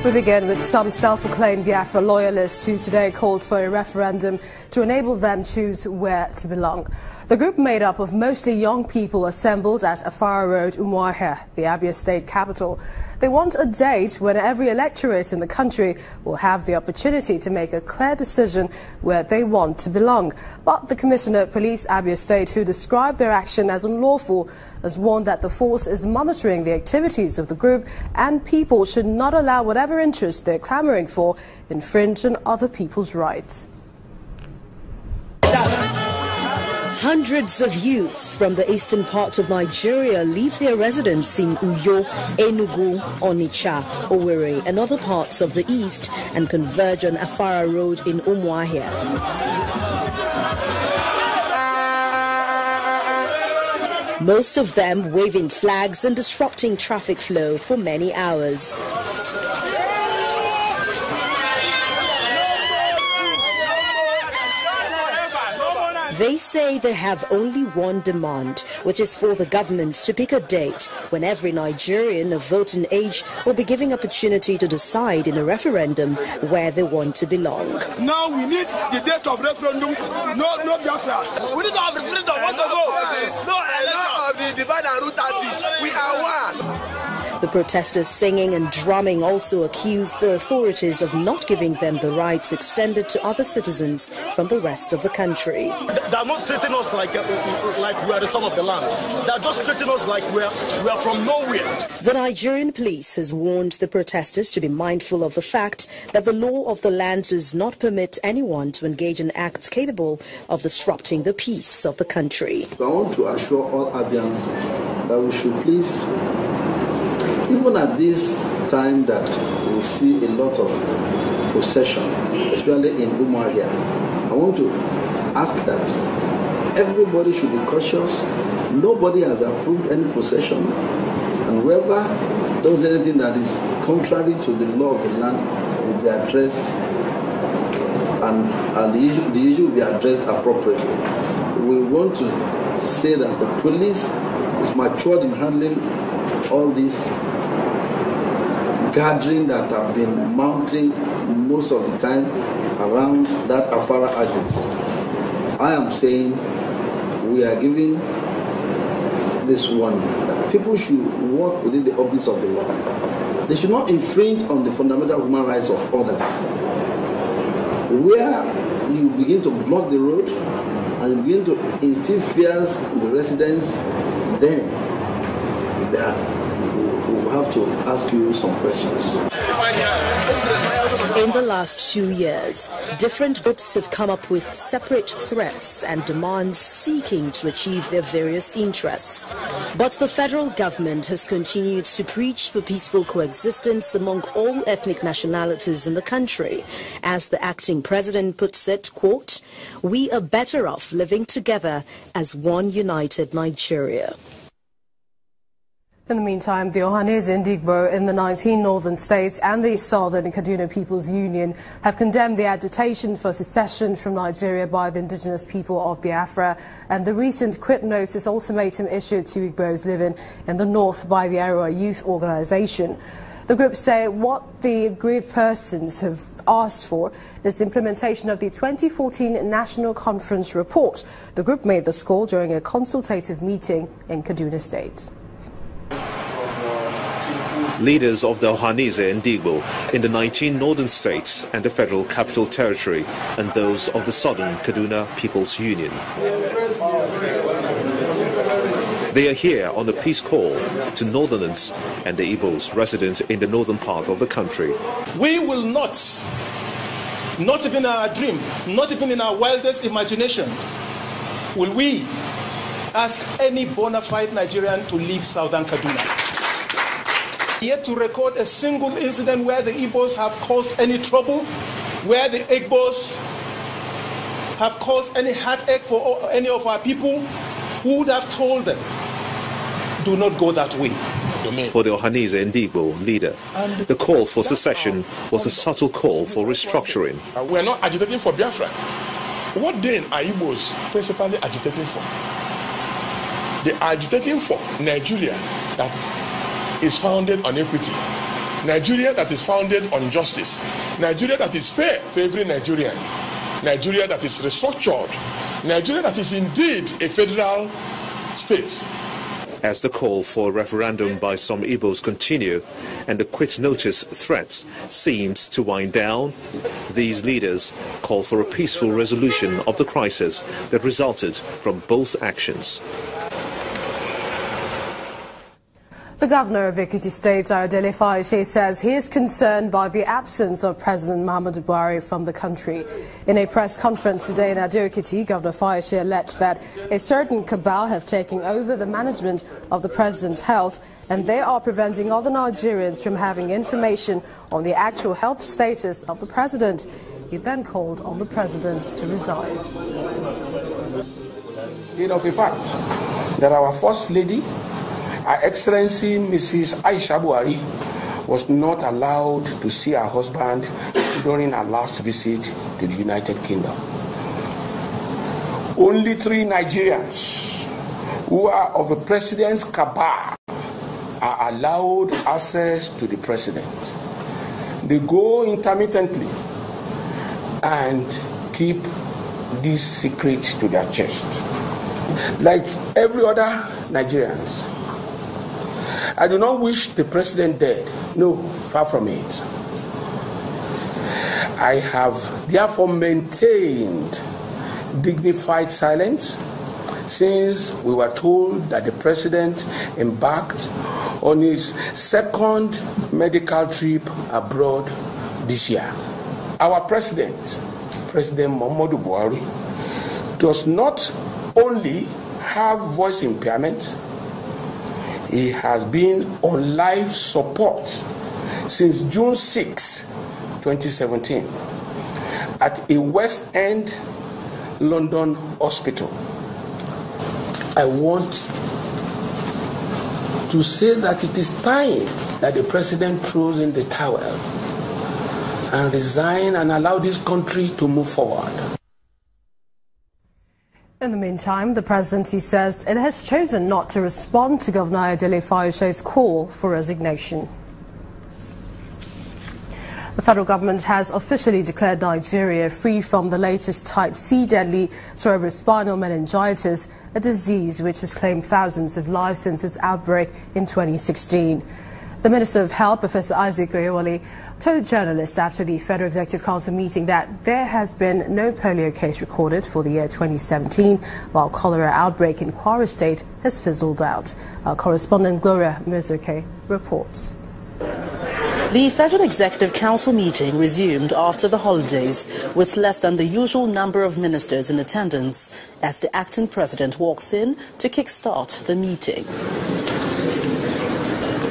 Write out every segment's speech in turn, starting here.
We begin with some self-proclaimed Biafra loyalists who today called for a referendum to enable them choose where to belong. The group, made up of mostly young people, assembled at Afara Road, Umuahia, the Abia state capital. They want a date when every electorate in the country will have the opportunity to make a clear decision where they want to belong. But the Commissioner of Police, Abia State, who described their action as unlawful, has warned that the force is monitoring the activities of the group and people should not allow whatever interest they're clamoring for infringe on other people's rights. Hundreds of youth from the eastern part of Nigeria leave their residence in Uyo, Enugu, Onitsha, Owerri and other parts of the east and converge on Afara Road in Umuahia. Most of them waving flags and disrupting traffic flow for many hours. They say they have only one demand, which is for the government to pick a date when every Nigerian of voting age will be given opportunity to decide in a referendum where they want to belong. Now we need the date of referendum, no Biafra. We need to have referendum, want to go. No election of the divide and rule tactics. We are one. The protesters singing and drumming also accused the authorities of not giving them the rights extended to other citizens from the rest of the country. They are not treating us like we are the son of the land. They are just treating us like we are from nowhere. The Nigerian police has warned the protesters to be mindful of the fact that the law of the land does not permit anyone to engage in acts capable of disrupting the peace of the country. So I want to assure all Abians that we should please, even at this time that we see a lot of procession, especially in Umuahia, I want to ask that everybody should be cautious. Nobody has approved any procession, and whoever does anything that is contrary to the law of the land will be addressed, and the issue will be addressed appropriately. We want to say that the police is matured in handling all these gathering that have been mounting most of the time around that Afara agency. I am saying we are giving this warning that people should work within the office of the law. They should not infringe on the fundamental human rights of others. Where you begin to block the road and you begin to instill fears in the residents, then we'll have to ask you some questions. In the last 2 years, different groups have come up with separate threats and demands seeking to achieve their various interests. But the federal government has continued to preach for peaceful coexistence among all ethnic nationalities in the country. As the acting president puts it, quote, "We are better off living together as one united Nigeria." In the meantime, the Ohanaeze Ndigbo in the 19 northern states and the Southern Kaduna People's Union have condemned the agitation for secession from Nigeria by the indigenous people of Biafra and the recent quit notice ultimatum issued to Igbos living in the north by the Arua Youth Organization. The group say what the aggrieved persons have asked for is the implementation of the 2014 National Conference report. The group made this call during a consultative meeting in Kaduna State. Leaders of the Ohanaeze Ndigbo in the 19 northern states and the Federal Capital Territory and those of the Southern Kaduna People's Union. They are here on a peace call to Northerners and the Igbos resident in the northern part of the country. We will not even in our dream, not even in our wildest imagination, will we ask any bona fide Nigerian to leave Southern Kaduna. Yet to record a single incident where the Igbos have caused any trouble, where the Igbos have caused any heartache for any of our people, who would have told them, do not go that way. For the Ohanaeze Ndigbo leader, the call for secession was a subtle call for restructuring. We are not agitating for Biafra. What then are Igbos principally agitating for? They are agitating for Nigeria that is founded on equity, Nigeria that is founded on justice, Nigeria that is fair to every Nigerian, Nigeria that is restructured, Nigeria that is indeed a federal state. As the call for a referendum by some Igbos continue and the quit notice threats seems to wind down, these leaders call for a peaceful resolution of the crisis that resulted from both actions. The governor of Ekiti State, Ayodele Fayose, says he is concerned by the absence of President Muhammadu Buhari from the country. In a press conference today in Ado-Ekiti, Governor Fayose alleged that a certain cabal have taken over the management of the president's health and they are preventing other Nigerians from having information on the actual health status of the president. He then called on the president to resign. In of fact, that our First Lady, Her Excellency Mrs. Aisha Buhari, was not allowed to see her husband during her last visit to the United Kingdom. Only 3 Nigerians who are of the president's cabal are allowed access to the president. They go intermittently and keep this secret to their chest. Like every other Nigerians, I do not wish the president dead. No, far from it. I have therefore maintained dignified silence since we were told that the president embarked on his second medical trip abroad this year. Our president, President Muhammadu Buhari, does not only have voice impairment, he has been on life support since June 6, 2017 at a West End London hospital. I want to say that it is time that the president throws in the towel and resign and allow this country to move forward. In the meantime, the presidency says it has chosen not to respond to Governor Ayodele Fayose's call for resignation. The federal government has officially declared Nigeria free from the latest type C deadly cerebrospinal meningitis, a disease which has claimed thousands of lives since its outbreak in 2016. The Minister of Health, Professor Isaac Oyewole, told journalists after the Federal Executive Council meeting that there has been no polio case recorded for the year 2017, while cholera outbreak in Kwara State has fizzled out. Our correspondent Gloria Mizuke reports. The Federal Executive Council meeting resumed after the holidays with less than the usual number of ministers in attendance as the acting president walks in to kickstart the meeting.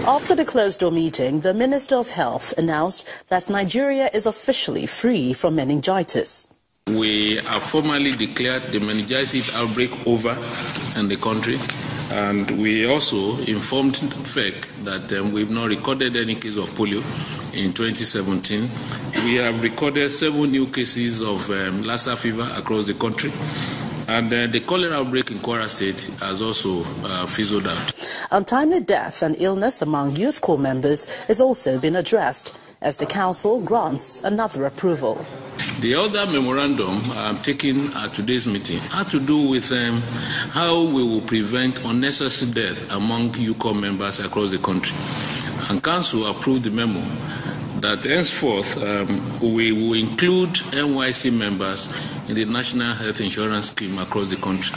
After the closed-door meeting, the Minister of Health announced that Nigeria is officially free from meningitis. We have formally declared the meningitis outbreak over in the country, and we also informed FEC that we've not recorded any case of polio in 2017. We have recorded 7 new cases of Lassa fever across the country. And the cholera outbreak in Kwara State has also fizzled out. Untimely death and illness among youth corps members has also been addressed as the council grants another approval. The other memorandum taken at today's meeting had to do with how we will prevent unnecessary death among youth corps members across the country. And council approved the memo that henceforth we will include NYC members in the National Health Insurance Scheme across the country.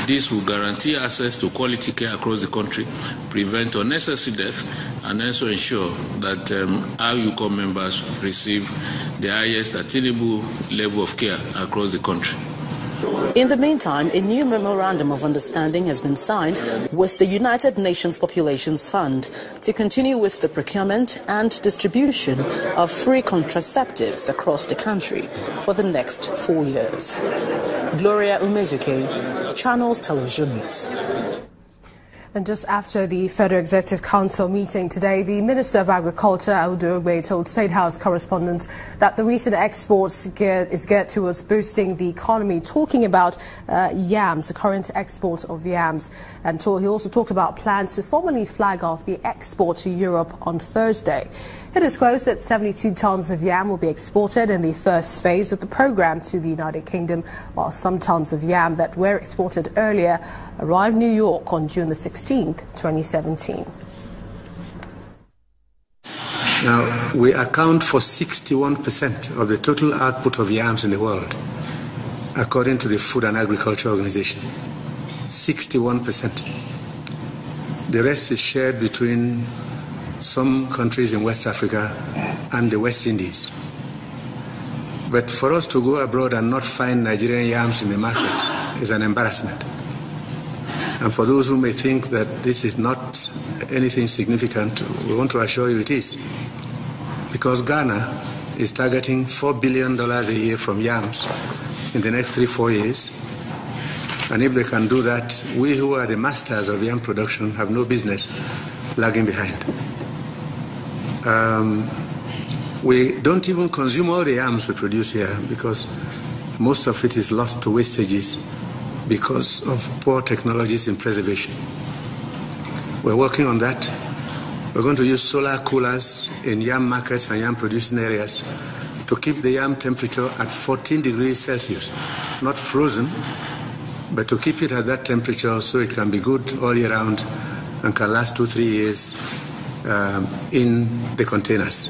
This will guarantee access to quality care across the country, prevent unnecessary death, and also ensure that our UCOM members receive the highest attainable level of care across the country. In the meantime, a new memorandum of understanding has been signed with the United Nations Populations Fund to continue with the procurement and distribution of free contraceptives across the country for the next 4 years. Gloria Umezuke, Channels Television News. And just after the Federal Executive Council meeting today, the Minister of Agriculture, Audu Ogbe, told State House correspondents that the recent exports is geared towards boosting the economy, talking about yams, the current export of yams. And he also talked about plans to formally flag off the export to Europe on Thursday. He disclosed that 72 tons of yam will be exported in the first phase of the program to the United Kingdom, while some tons of yam that were exported earlier arrived in New York on June the 16th, 2017. Now, we account for 61% of the total output of yams in the world, according to the Food and Agriculture Organization. 61%. The rest is shared between some countries in West Africa and the West Indies. But for us to go abroad and not find Nigerian yams in the market is an embarrassment. And for those who may think that this is not anything significant, we want to assure you it is. Because Ghana is targeting $4 billion a year from yams in the next 3-4 years. And if they can do that, we who are the masters of yam production have no business lagging behind. We don't even consume all the yams we produce here because most of it is lost to wastages because of poor technologies in preservation. We're working on that. We're going to use solar coolers in yam markets and yam producing areas to keep the yam temperature at 14 degrees Celsius, not frozen, but to keep it at that temperature so it can be good all year round and can last 2-3 years in the containers.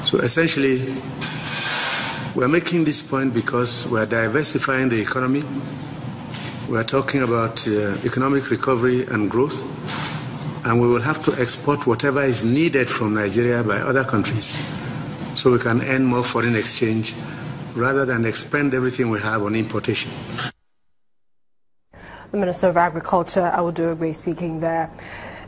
So essentially, we're making this point because we're diversifying the economy. We're talking about economic recovery and growth, and we will have to export whatever is needed from Nigeria by other countries so we can earn more foreign exchange rather than expend everything we have on importation. The Minister of Agriculture, Abuja, speaking there.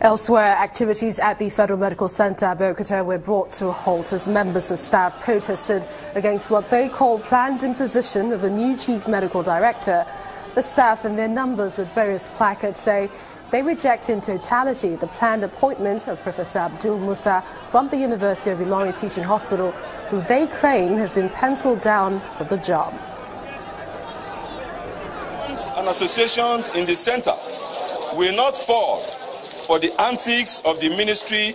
Elsewhere, activities at the Federal Medical Center, Abuja, were brought to a halt as members of staff protested against what they call planned imposition of a new chief medical director. The staff and their numbers with various placards say they reject in totality the planned appointment of Professor Abdul Musa from the University of Ilorin Teaching Hospital, who they claim has been penciled down for the job. And associations in the center will not fall for the antics of the ministry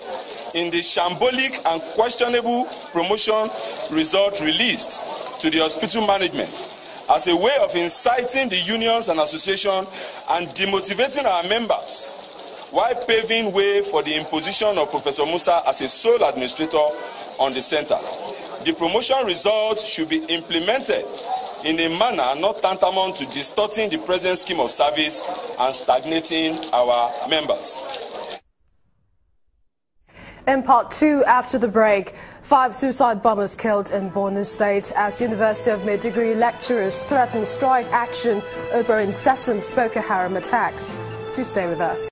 in the shambolic and questionable promotion result released to the hospital management as a way of inciting the unions and associations and demotivating our members, while paving way for the imposition of Professor Musa as a sole administrator on the center. The promotion results should be implemented in a manner not tantamount to distorting the present scheme of service and stagnating our members. In part 2, after the break, 5 suicide bombers killed in Borno State as University of Maiduguri lecturers threaten strike action over incessant Boko Haram attacks. Do stay with us.